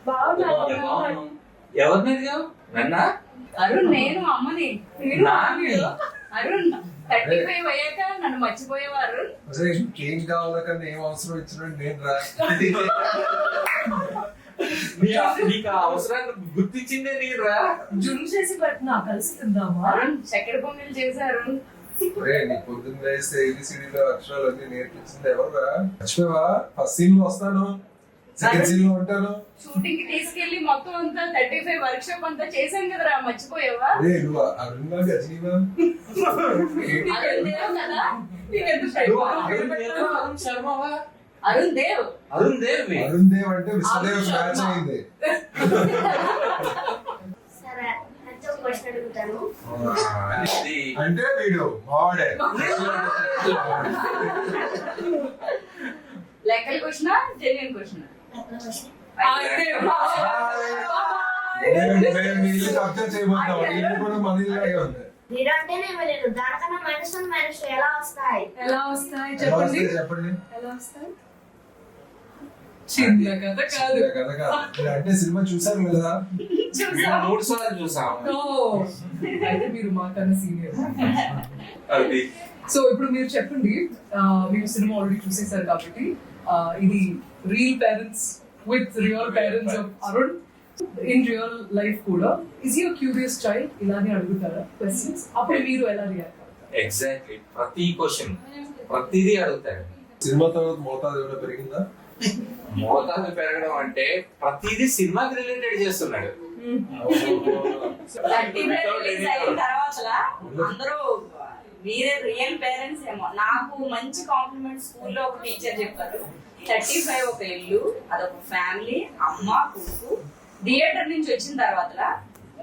బాగున్నాను. ఎవరిని అడిగావు? నన్నా? అరుణ్ నేను అమ్మని. అరుణ్ 35 అయ్యాక నన్ను మర్చిపోయేవారు. ఏం కావాలో కన్నా ఏం అవసరం ఇచ్చినా నేను రా. నీకు ఆ అవసరాన్ని గుర్తించిందే నేను రా. జుమ్ చేసి పెట్టినా కలిసి తిందామా? అరుణ్ చక్కెర పొంగల్ చేశారు. నీ పొద్దున్న వేస్తే ఏబిసిడీలో అక్షరాలు అన్ని నేర్పించింది ఎవరు? మర్చిపోవా? ఫస్ట్ సీన్ లో వస్తాను, సెకండ్ సీన్ లో ఉంటాను. షూటింగ్ కి తీసుకెళ్లి మొత్తం అంతా 35 వర్క్ షాప్ అంతా చేశాం కదరా, మర్చిపోయావా? నువ్వు అరుణ్ గజనీవా? అరుణ్ దేవ్. అరుణ్ దేవ్ అంటే విశ్వదేవ్ మ్యాచ్ అయింది. అంటే వీడు మావాడే. లెక్కల క్వశ్చనా జెన్యున్ క్వశ్చనా? చెప్పండి. అంటే సినిమా చూసారు కదా? 3 సార్లు చూసాం. మీరు మాకన్నా సీనియర్. సో ఇప్పుడు మీరు చెప్పండి, మీరు సినిమా ఆల్రెడీ చూసేసారు కాబట్టి ఇది real parents with real parents of Arun in real life కూడా. Is you curious child? ఇలానే అడుగుతారా క్వశ్చన్స్? అప్పుడు మీరు ఎలా రియాక్ట్ అవుతారు? ఎగ్జాక్ట్లీ ప్రతి క్వశ్చన్ ప్రతిదీ అడుగుతారు. సినిమా తర్వాత మోతాదు ఏమైనా పెరిగిందా? మోతాదు పెరగడం అంటే ప్రతిదీ సినిమాకి రిలేటెడ్ చేస్తున్నాడు. అందరూ మీరే రియల్ పేరెంట్స్ ఏమో. నాకు మంచి కాంప్లిమెంట్ స్కూల్లో ఒక టీచర్ చెప్పారు. 35 ఒక ఇల్లు, అదొక ఫ్యామిలీ, అమ్మ కొడుకు. థియేటర్ నుంచి వచ్చిన తర్వాత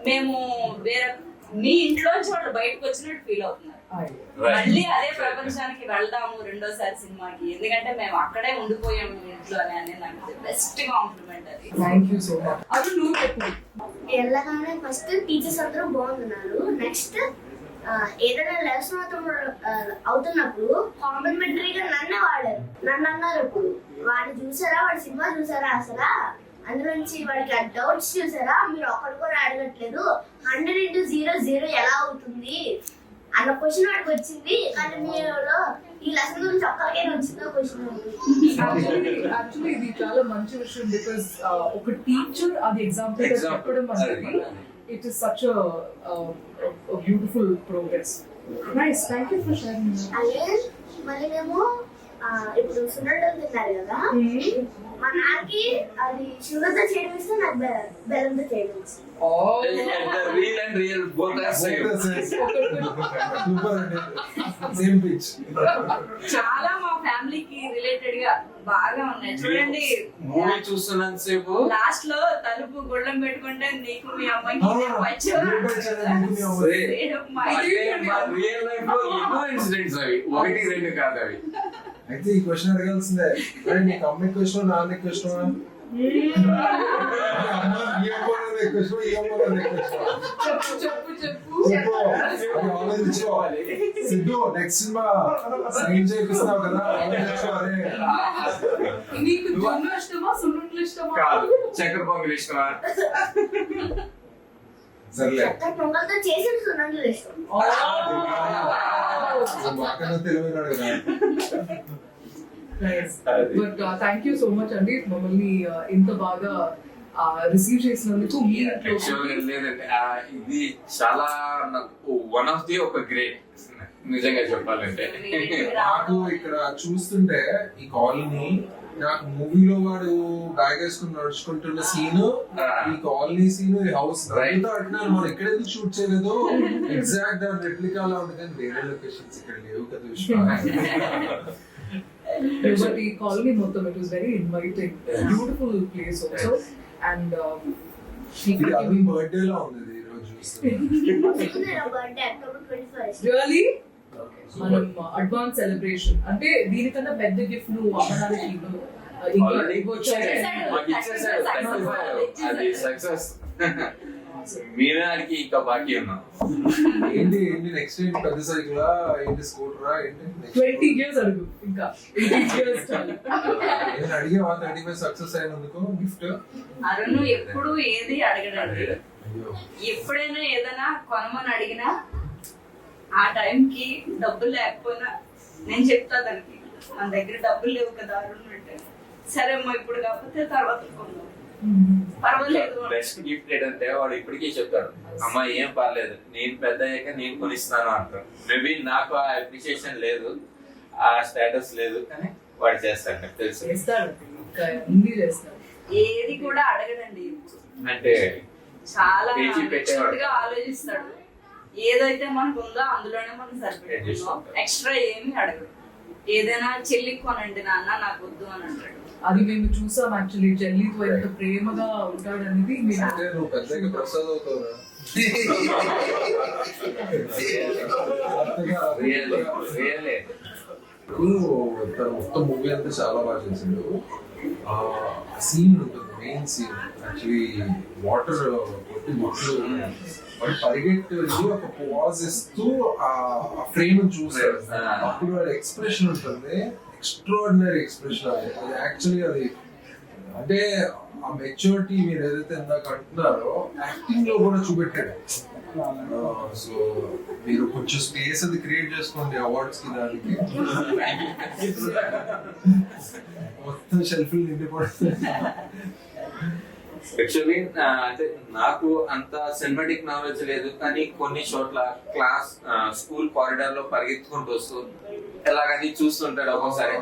మేము వేరే మీ ఇంట్లోంచి వాళ్ళు బయటకు వచ్చినట్టు ఫీల్ అవుతున్నారు. మళ్ళీ అదే ప్రపంచానికి వెళ్దాము రెండోసారి సినిమాకి, ఎందుకంటే మేము అక్కడే ఉండిపోయాము ఇంట్లో అని నాకు బెస్ట్ కాంప్లిమెంట్ అది. Thank you so much. అది నువ్వు చెప్పు. వెళ్ళగానే ఫస్ట్ టీచర్స్ అందరూ బాగున్నారు. నెక్స్ట్ ఏదైనా లెసన్ అవుతున్నప్పుడు కాంప్లిమెంటరీగా నన్ను అన్నారు. ఇప్పుడు వాడిని చూసారా, వాడి సినిమా చూసారా, అసలు అందులోంచి వాడికి డౌట్స్ చూసారా, మీరు ఒక్కడు కూడా అడగట్లేదు, 100 into 0 ఎలా అవుతుంది అన్న క్వశ్చన్ వాడికి వచ్చింది. కానీ మీరు ఈ లెసన్ గురించి ఒక్కరికైనా వచ్చిందో క్వశ్చన్? యాక్చువల్లీ ఇది చాలా మంచి విషయం. బికాస్ ఒక టీచర్ అది ఎగ్జాంపుల్ చెప్పడం అనేది it is such a beautiful progress. Nice. Thank you for sharing. మళ్ళీ మేము ఇప్పుడు సున్నడం తిన్నారు కదా, మా నాన్నకి అది షుగర్తో చేయడం ఇస్తే నాకు బెల్లంతో చేయడం ఇష్టం. చాలా మా ఫ్యామిలీకి రిలేటెడ్ గా బాగా ఉన్నాయి. చూడండి, మూవీ చూస్తున్నంత సేపు లాస్ట్ లో తలుపు గొళ్ళం పెట్టుకుంటే నీకు మీ అమ్మాయికి రియల్ లైఫ్ లో ఎన్నో ఇన్సిడెంట్స్ అవి, 1 2 కాదు అవి. అయితే ఈ క్వశ్చన్ అడగాల్సిందే, నీకు అమ్మాయికి ఇష్టం, నాన్నకి ఇష్టమా? సిద్ధు నెక్స్ట్ సినిమా సైన్ చేపిస్తున్నావు కదా, నీకు జొన్న ఇష్టమా, సున్నుండలు ఇష్టమా? కాదు, చక్కెర పొంగల్ ఇష్టమా? సర్లే, పొంగల్తో చేసిన సున్నుండలు ఇష్టం. మాకన్నా తెలివైనాడు కదా. But thank you so much అండి, మమ్మల్ని ఇంత బాగా రిసీవ్ చేసినందుకు. లేదండి, ఇది చాలా నాకు వన్ ఆఫ్ ది ఒక గ్రేట్, నిజంగా చెప్పాలంటే. నాకు ఇక్కడ చూస్తుంటే ఈ కాలనీ, నాకు మూవీలో వాడు బ్యాగ్ వేసుకుని నడుచుకుంటున్న సీన్, ఈ కాలనీ సీన్, ఈ హౌస్ రైట్ అంటున్నారు. మనం ఎక్కడ ఎందుకు షూట్ చేయలేదు, ఎగ్జాక్ట్ దాని రెప్లికా లా ఉంది, కానీ వేరే లొకేషన్స్ ఇక్కడ లేవు కదా విషయం. But ఈ కాలనీ మొత్తం it was very inviting, beautiful place also. And ఇది అవి బర్త్డే లా ఉంది ఈ రోజు చూస్తే. Birthday October 21. రియల్లీ మనం అడ్వాన్స్ సెలబ్రేషన్ అంటే దీనికన్నా పెద్ద గిఫ్ట్ నువ్వు అమ్మడానికి answer. మీరే ఆడికి ఇంకా బాకీ ఉన్నాం. ఏంటి నెక్స్ట్ ఏంటి పెద్ద సైకిల్ ఏంటి స్కూటరా ఏంటి 20 years అడుగు ఇంకా 80 years చాలు. నేను అడిగావా 35 సక్సెస్ అయినందుకు గిఫ్ట్? అరుణ్ ఎప్పుడు ఏది అడగడండి. ఎప్పుడైనా ఏదైనా కొనమని అడిగినా ఆ టైంకి డబ్బులు లేకపోయినా నేను చెప్తా దానికి, మన దగ్గర డబ్బులు లేవు కదా అరుణ్ అంటే, సరే అమ్మా ఇప్పుడు కాకపోతే తర్వాత కొందాం, పర్వాలేదు. బెస్ట్ గిఫ్ట్ ఏంటంటే వాడు ఇప్పటికీ చెప్తాడు, అమ్మా ఏం పర్లేదు నేను పెద్ద అయ్యాక నేను కొనిస్తాను అంటాడు. మేబీ నాకు ఆ అప్రిషియేషన్ లేదు, ఆ స్టేటస్ లేదు, కానీ వాడు చేస్తాడు నాకు తెలుసు. చేస్తాడు ఇంకా అన్ని చేస్తాడు. ఏది కూడా అడగడండి ఇప్పుడు, అంటే చాలా పేచీ పెట్టేవాడు. గా ఆలోచిస్తాడు. ఏదైతే మనకు ఉందో అందులోనే మనం సరిపెట్టుకుందాం, చేసుకుంటాం. ఎక్స్ట్రా ఏమి అడగడు. ఏదైనా చెల్లి కొనండి నాన్న నాకు వద్దు అని అంటాడు. అది మేము చూసాం యాక్చువల్లీ, చెల్లితో ఎంత ప్రేమగా ఉంటాడనేది మేము అంటే నువ్వు పెద్దగా ప్రసాద్ అవుతావురా. రియల్లీ తను మొత్తం మూవీ అంతా చాలా బాగా చేసిండు. సీన్ ఉంటుంది, మెయిన్ సీన్ యాక్చువల్లీ వాటర్ కొట్టి మొట్లు వాడు పరిగెట్టి ఒక పాజ్ ఇస్తూ ఆ ఫ్రేమ్ చూస్తాడు. అప్పుడు వాడి ఎక్స్ప్రెషన్ ఉంటుంది, ఎక్స్ట్రాడినరీ ఎక్స్ప్రెషన్. అది యాక్చువల్లీ అది అంటే ఆ మెచ్యూరిటీ మీరు ఏదైతే ఇందాక అంటున్నారో యాక్టింగ్ లో కూడా చూపెట్టాడు. సో మీరు కొంచెం స్పేస్ అది క్రియేట్ చేసుకోండి అవార్డ్స్ కి, దానికి మొత్తం షెల్ఫ్ నిండిపోతుంది. యాక్చువల్లీ అంటే నాకు అంత సినిమాటిక్ నాలెడ్జ్ లేదు, కానీ కొన్ని చోట్ల క్లాస్ స్కూల్ కారిడార్ లో పరిగెత్తుకుంటూ వస్తూ ఎలాగని చూస్తుంటాడు ఒక్కొక్కసారి.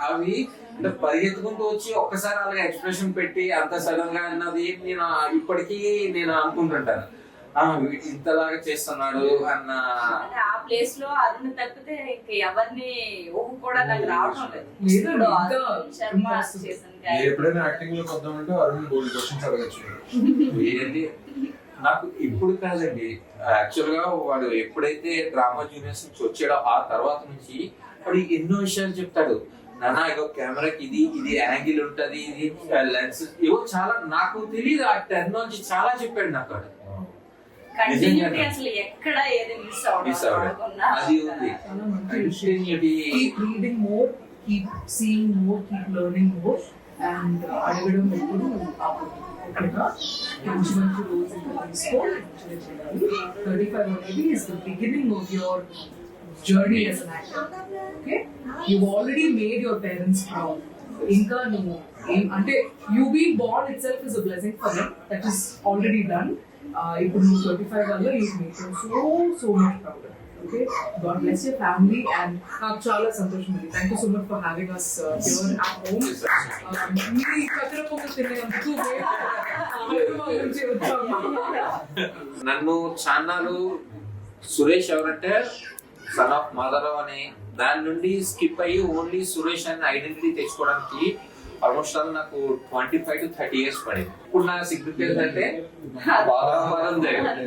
అవి అంటే పరిగెత్తుకుంటూ వచ్చి ఒక్కసారి అలాగే ఎక్స్ప్రెషన్ పెట్టి అంత సడన్ గా అన్నది నేను ఇప్పటికీ నేను అనుకుంటుంటాను, ఇంతలాగా చేస్తున్నాడు అన్న. అంటే ఆ ప్లేస్ లో అరుణ్ తప్పితే ఇంకా ఎవరిని ఊహు కూడా నాకు రావడం లేదు. లేదు, ఇప్పుడు ఇంకా అరుణ్ శర్మ చేసిన మీరు ఎప్పుడైనా యాక్టింగ్ లో కొద్దామంటే అరుణ్ గోల్డ్ క్వశ్చన్స్ అడగచ్చు. ఏంటి నాకు ఇప్పుడు కాదండి, యాక్చువల్ గా వాడు ఎప్పుడైతే డ్రామా జూనియర్స్ నుంచి వచ్చాడో ఆ తర్వాత నుంచి వాడు ఎన్నో విషయాలు చెప్తాడు. నాన్న ఇగో కెమెరాకి ఇది యాంగిల్ ఉంటది, ఇది లెన్స్, ఇవో చాలా నాకు తెలియదు. ఆ టెక్నాలజీ చాలా చెప్పాడు నాకు. వాడు కంటిన్యూటీ అసలు ఎక్కడ ఏది మిస్ అవడం అది ఉంది. Continuity, keep reading more, keep seeing more, keep learning more, and అడగడం ఎప్పుడు ఆపొద్దు. ఓకేనా? మంచి మంచి రోజు తీసుకో, మంచిగా చేయాలి. 35 అనేది is the beginning of your journey as an actor. Okay? You've already made your parents proud. ఇంకా నువ్వు అంటే you being born itself is a blessing for them. That is already done. ఇప్పుడు నువ్వు 35 వల్ల you make them so much prouder. Okay, God bless your family, and నాకు చాలా సంతోషం ఉంది. Thank you so much for having us here at home. మీ కథలపోక తినేందుకు హైదరాబాద్ నుంచి వచ్చాము. నన్ను చాన్నాలు సురేష్ ఎవరంటే సన్ ఆఫ్ మాధవరావు అనే దాని నుండి స్కిప్ అయ్యి ఓన్లీ సురేష్ అనే ఐడెంటిటీ తెచ్చుకోవడానికి ఆల్మోస్ట్ నాకు 25 to 30 years పడింది. ఇప్పుడు నా సిగ్నిఫికెన్స్ అంటే బాగా జరిగింది.